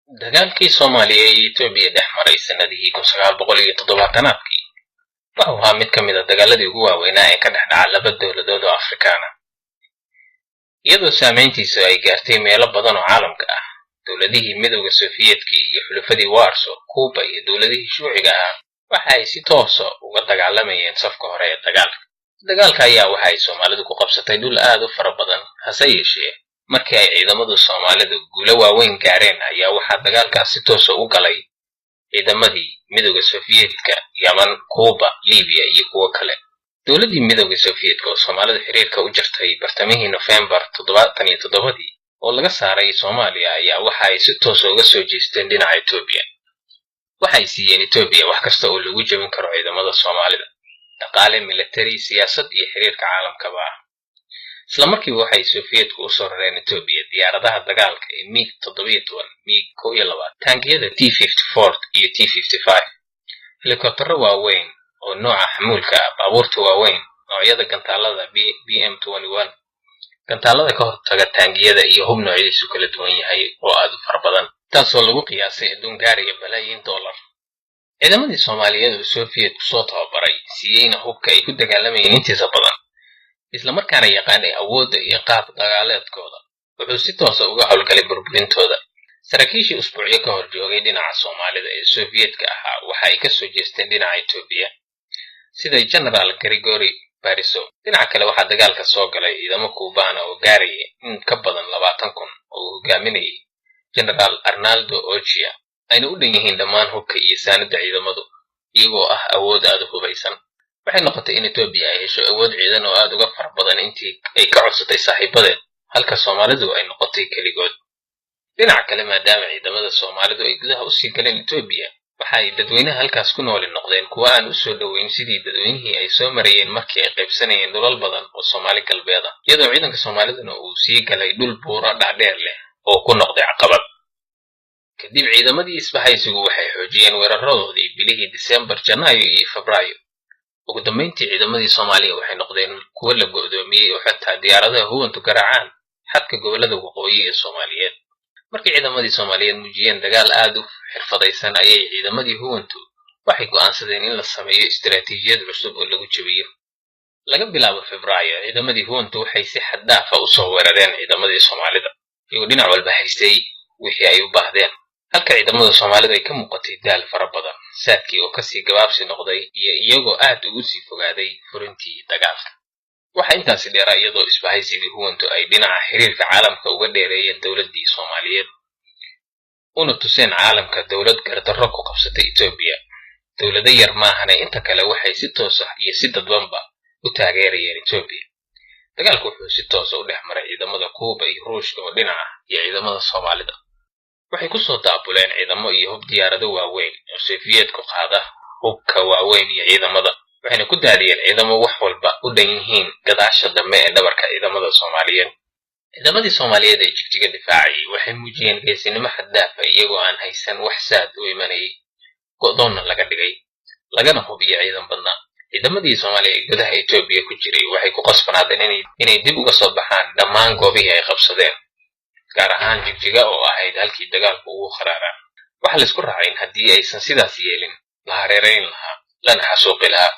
dagaalkii Soomaaliya iyo Itoobiya dhex maray sanadihii 1970-aadkii waxa uu ahaa mid ka mid ah dagaaladii ugu waaweynaa ee ka dhex dhaca laba dowladood oo Afrikaan ah. iyadoo saameyntiisu ay gaartay meelo badan oo caalamka ah, dowladihii midowga Sofiyeetka iyo xulafadii Warsaw, Cuba iyo dowladihii Shuuciga ah waxa ay si toos ah uga dagaalamayeen safka hore ee dagaalka. Dagaalka ayaa waxa ay Soomaalidu ku qabsatay dhul aad u fara badan, hase yeeshee markii ay ciidamada Soomaalidu guulo waaweyn gaareen ayaa waxaa dagaalkaas si toos ah u galay ciidamadii midowga Sofiyeetka, Yemen, Cuba, Liibiya iyo kuwo kale. dowladii midowga Sofiyeetka oo Soomaalidu xiriirka u jirtay bartamihii November 77 oo laga saaray Soomaaliya ayaa waxa ay si toos ah uga soo jeesteen dhinaca Itoobiya. waxay siiyeen Itoobiya wax kasta oo lagu jabin karo ciidamada Soomaalida, dhaqaale, military, siyaasad iyo xiriirka caalamkaba ah. isla markiiba waxay Sofiyeetku u soo rareen Itoobiya diyaaradaha dagaalka ee MiG-17, MiG-21, taangiyada T-54 iyo T-55, helikobtaro waaweyn oo nooca xamuulka ah, baabuurta waaweyn, noocyada gantaalada BM-21, gantaalada ka hortaga taangiyada iyo hub noocyadiisu kala duwan yahay oo aad u fara badan, taasoo lagu qiyaasay adduun gaaraya balaayiin dollar. ciidamadii Soomaaliyeed oo Sofiyeetku soo tababaray siiyeyna hubka ay ku dagaalamayeen intiisa badan, isla markaana yaqaanay awoodda iyo qaab dagaaleedkooda, wuxuu si toos ah uga howlgalay burburintooda. saraakiishii usbuucyo ka hor joogay dhinaca Soomaalida ee Sofiyeetka ahaa waxa ay ka soo jeesteen dhinaca Itoobiya, sida General Grigori Bariso. dhinaca kale waxaa dagaalka soo galay ciidamo Kuubaan oo gaaraya in ka badan 20,000 oo uu hogaaminayay General Arnaldo Ogia, ayna u dhan yihiin dhammaan hubka iyo saanada ciidamadu, iyagoo ah awood aad u hubaysan. waxay noqotay in Itoobiya ay hesho awood ciidan oo aad uga fara badan intii ay ka codsatay saaxiibadeed, halka Soomaalidu ay noqotay keligood. dhinaca kale, maadaama ciidamada Soomaalidu ay gudaha u sii galeen Itoobiya, waxa ay dadweynaha halkaas ku nooli noqdeen kuwa aan u soo dhoweyn sidii dadweynihii ay soo marayeen markii ay qaybsanayeen dhulal badan oo Soomaali galbeed ah, iyadoo ciidanka Soomaaliduna uu sii galay dhul buuro dhacdheer leh oo ku noqday caqabad. kadib ciidamadii isbahaysigu waxay xoojiyeen weeraradoodii bilihii Diseembar, Janaayo iyo Febraayo. ugu dambeyntii ciidamadii Soomaaliya waxay noqdeen kuwo la go'doomiyey oo xitaa diyaaradaha huwantu garaacaan xadka gobollada waqooyi ee Soomaaliyeed. markii ciidamadii Soomaaliyeed muujiyeen dagaal aad u xirfadaysan ayay ciidamadii huwantu waxay go'aansadeen in la sameeyo istiraatiijiyad cusub oo lagu jabiyo. laga bilaabo Febraayo, ciidamadii huwantu waxay si xad dhaaf ah u soo weerareen ciidamadii Soomaalida, iyagoo dhinac walba haystay wixii ay u baahdeen, halka ciidamada Soomaalidu ay ka muuqatay daal fara badan, saadkii oo kasii gabaabsi noqday iyo iyagoo aad ugu sii fogaaday furintii dagaalka. waxaa intaasi dheeraa iyadoo isbahaysigii huwantu ay dhinaca xiriirka caalamka uga dheereeyeen dowladii Soomaaliyeed, una tuseen caalamka dowlad gardarro ku qabsatay Itoobiya. dowlado yar maahane inta kale waxay si toos ah iyo si dadbanba u taageerayeen Itoobiya. dagaalku wuxuu si toos ah u dhex maray ciidamada Cuba iyo Ruushka oo dhinaca iyo ciidamada Soomaalida. waxay ku soo daabuleen ciidamo iyo hub diyaarado waaweyn oo Sofiyeetku qaada hubka waaweyn iyo ciidamada, waxayna ku daadiyeen ciidamo wax walba u dhan yihiin gadaasha dambe ee dhabarka ciidamada Soomaaliyeed. ciidamadii Soomaaliyeed ee jigjiga difaacayay waxay muujiyeen geesinimo xad dhaaf ah, iyagoo aan haysan wax saad u imanayay, go'doonna laga dhigay, lagana hubiyo ciidan badnaa. ciidamadii Soomaaliya ee gudaha Itoobiya ku jiray waxay ku qasbanaadeen inay dib uga soo baxaan dhammaan goobihii ay qabsadeen, gaar ahaan jigjiga oo ahayd halkii dagaalku ugu qaraaraa. waxa la isku raacay in haddii aysan sidaas yeelin la hareerayn lahaa, lana xasuuqi lahaa.